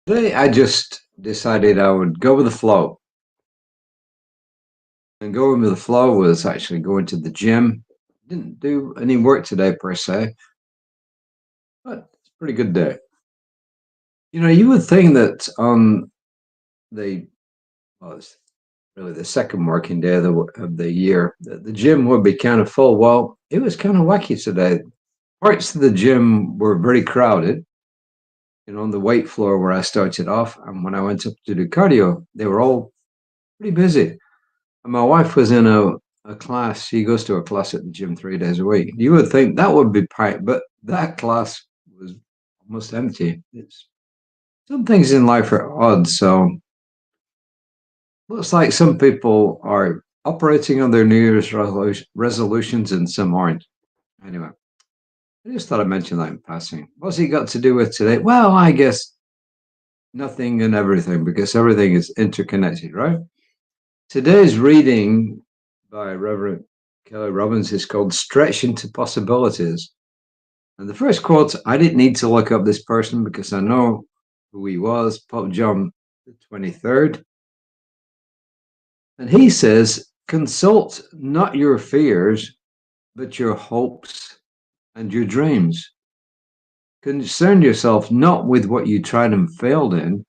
Today, I just decided I would go with the flow. And going with the flow was actually going to the gym. Didn't do any work today per se, but it's a pretty good day. You would think that on the well, it's really the second working day of the year, that the gym would be kind of full. Well, it was kind of wacky today. Parts of the gym were very crowded. On the weight floor where I started off, and when I went up to do cardio, they were all pretty busy. My wife was in a class. She goes to a class at the gym 3 days a week. You would think that would be packed, but that class was almost empty. It's some things in life are odd. So looks like some people are operating on their New Year's resolutions and some aren't. Anyway, I just thought I'd mention that in passing. What's he got to do with today? Well, I guess nothing and everything because everything is interconnected, right? Today's reading by Rev Kelly Robbins is called Stretch into Possibilities. And the first quote, I didn't need to look up this person because I know who he was, Pope John the 23rd. And he says, consult not your fears, but your hopes and your dreams. Concern yourself not with what you tried and failed in,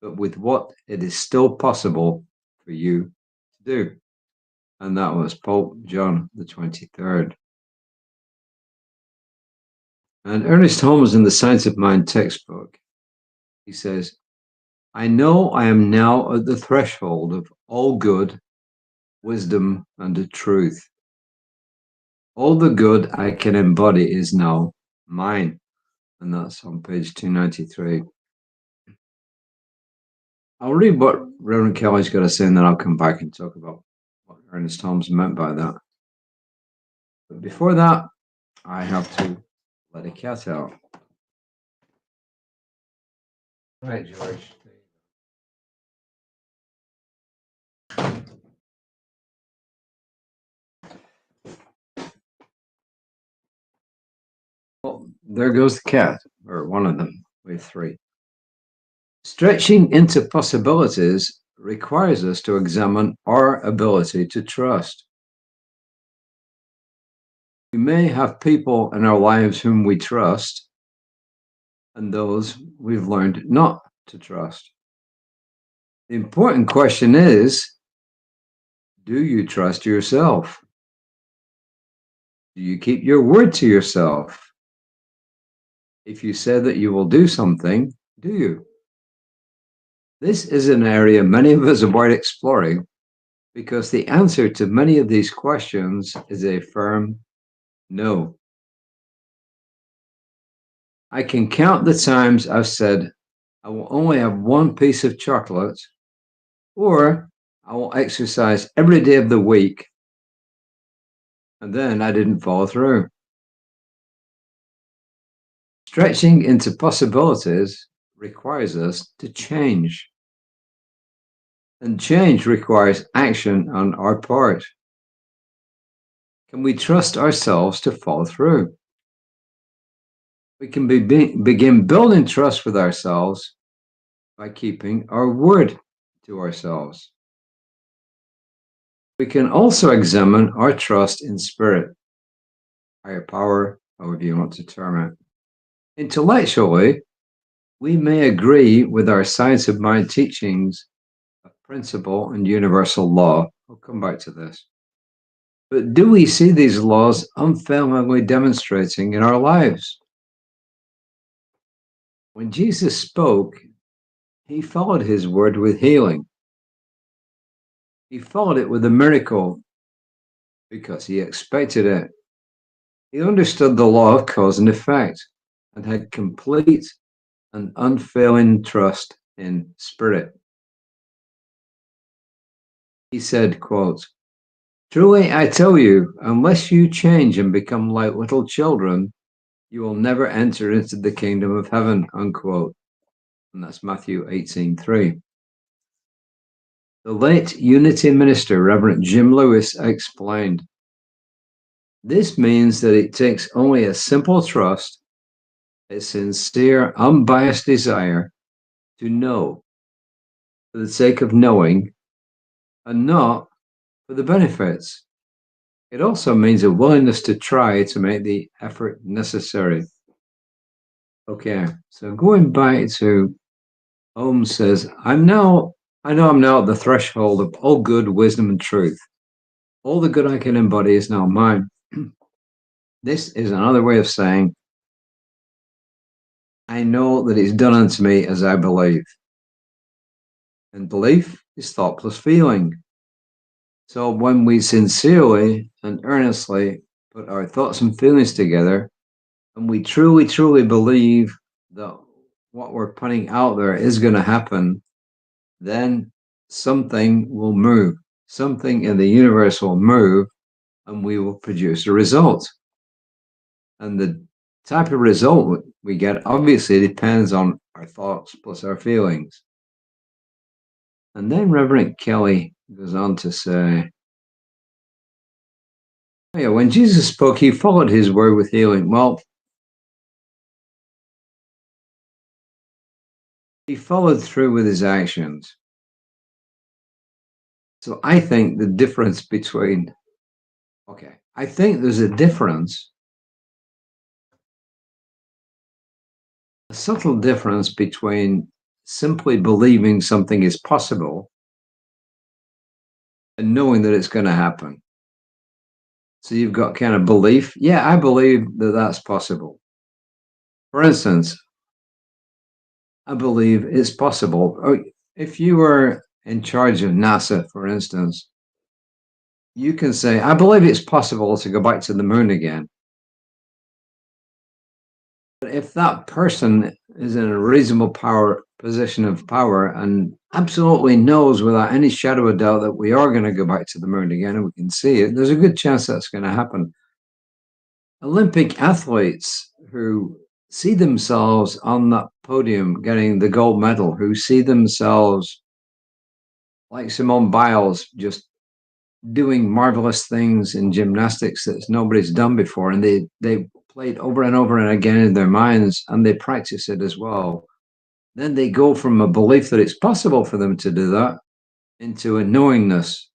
but with what it is still possible for you to do. And that was Pope John the 23rd. And Ernest Holmes in the Science of Mind textbook, he says, I know I am now at the threshold of all good, wisdom, and truth. All the good I can embody is now mine. And that's on page 293. I'll read what Reverend Kelly's got to say, and then I'll come back and talk about what Ernest Holmes meant by that. But before that, I have to let a cat out. Right, George. Well, there goes the cat, or one of them. We have three. Stretching into possibilities requires us to examine our ability to trust. We may have people in our lives whom we trust, and those we've learned not to trust. The important question is, do you trust yourself? Do you keep your word to yourself? If you said that you will do something, do you? This is an area many of us avoid exploring because the answer to many of these questions is a firm no. I can count the times I've said, I will only have one piece of chocolate, or I will exercise every day of the week, and then I didn't follow through. Stretching into possibilities requires us to change. And change requires action on our part. Can we trust ourselves to follow through? We can begin building trust with ourselves by keeping our word to ourselves. We can also examine our trust in spirit, higher power, however you want to term it. Intellectually, we may agree with our science of mind teachings of principle and universal law. I'll come back to this. But do we see these laws unfailingly demonstrating in our lives? When Jesus spoke, he followed his word with healing. He followed it with a miracle because he expected it. He understood the law of cause and effect and had complete and unfailing trust in spirit. He said, quote, truly I tell you, unless you change and become like little children, you will never enter into the kingdom of heaven, unquote. And that's Matthew 18:3. The late Unity minister, Reverend Jim Lewis, explained, this means that it takes only a simple trust, a sincere, unbiased desire to know for the sake of knowing and not for the benefits. It also means a willingness to try to make the effort necessary. Okay, so going back to Holmes says, I know I'm now at the threshold of all good, wisdom, and truth. All the good I can embody is now mine. This is another way of saying, I know that it's done unto me as I believe. And belief is thought plus feeling. So when we sincerely and earnestly put our thoughts and feelings together, and we truly, truly believe that what we're putting out there is going to happen, then something will move. Something in the universe will move, and we will produce a result. And the type of result we get obviously depends on our thoughts plus our feelings. And then Reverend Kelly goes on to say, oh yeah, when Jesus spoke, he followed his word with healing. Well, he followed through with his actions. So I think the difference between, I think there's a difference, a subtle difference between simply believing something is possible and knowing that it's going to happen. So you've got kind of belief. Yeah, I believe that that's possible. For instance, I believe it's possible. If you were in charge of NASA, for instance, you can say, I believe it's possible to go back to the moon again. But if that person is in a reasonable position of power and absolutely knows without any shadow of doubt that we are going to go back to the moon again and we can see it, there's a good chance that's going to happen. Olympic athletes who see themselves on that podium getting the gold medal, who see themselves like Simone Biles just doing marvelous things in gymnastics that nobody's done before, and they play it over and over and again in their minds, and they practice it as well. Then they go from a belief that it's possible for them to do that into a knowingness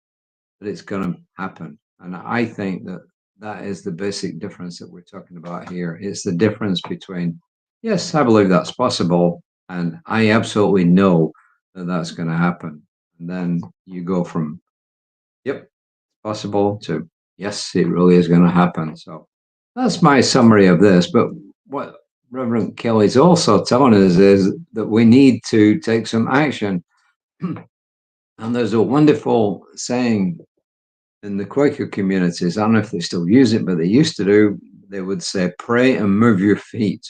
that it's going to happen. And I think that that is the basic difference that we're talking about here. It's the difference between, yes, I believe that's possible, and I absolutely know that that's going to happen. And then you go from, yep, possible to, yes, it really is going to happen. So that's my summary of this. But what Reverend Kelly's also telling us is that we need to take some action. And there's a wonderful saying in the Quaker communities. I don't know if they still use it, but they used to do. They would say, pray and move your feet.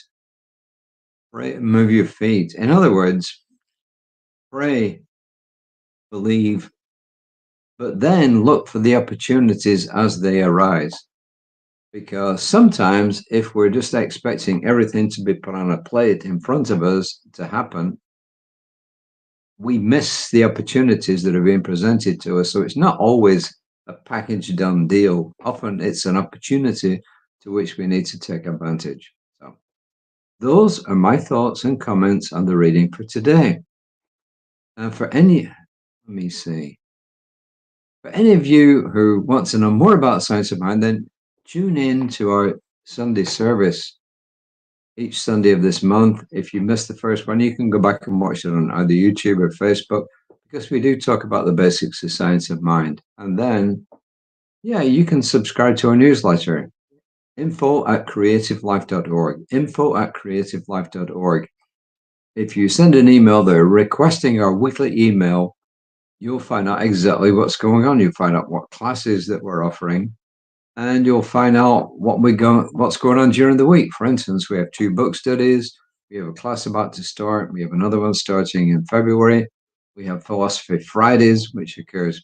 Pray and move your feet. In other words, pray, believe, but then look for the opportunities as they arise. Because sometimes if we're just expecting everything to be put on a plate in front of us to happen, we miss the opportunities that are being presented to us. So it's not always a package done deal. Often it's an opportunity to which we need to take advantage. So those are my thoughts and comments on the reading for today. And for any of you who want to know more about Science of Mind, then tune in to our Sunday service each Sunday of this month. If you missed the first one, you can go back and watch it on either YouTube or Facebook, because we do talk about the basics of Science of Mind. And then, yeah, you can subscribe to our newsletter, info@creativelife.org, info@creativelife.org. If you send an email there requesting our weekly email, you'll find out exactly what's going on. You'll find out what classes that we're offering, and you'll find out what's going on during the week. For instance, we have 2 book studies. We have a class about to start. We have another one starting in February. We have Philosophy Fridays, which occurs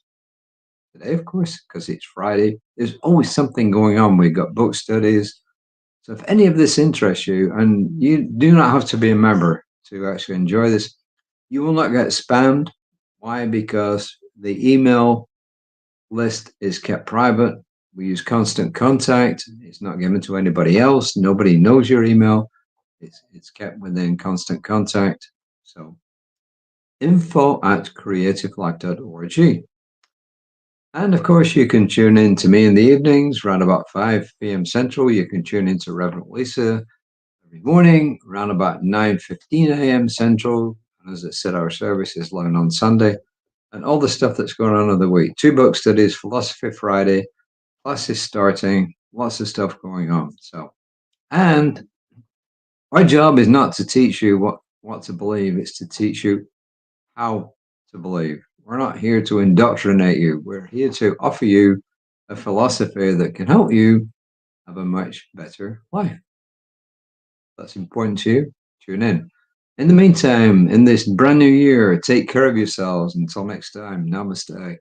today, of course, because it's Friday. There's always something going on. We've got book studies. So if any of this interests you, and you do not have to be a member to actually enjoy this, you will not get spammed. Why? Because the email list is kept private. We use constant contact. It's not given to anybody else. Nobody knows your email. It's kept within constant contact. So info@creativelife.org. And of course, you can tune in to me in the evenings around about 5 p.m. Central. You can tune in to Reverend Lisa every morning around about 9:15 a.m. Central. And as I said, our service is live on Sunday. And all the stuff that's going on of the week. 2 book studies, Philosophy Friday, classes starting, lots of stuff going on. And our job is not to teach you what to believe, it's to teach you how to believe. We're not here to indoctrinate you. We're here to offer you a philosophy that can help you have a much better life. That's important to you. Tune in. In the meantime, in this brand new year, take care of yourselves. Until next time, namaste.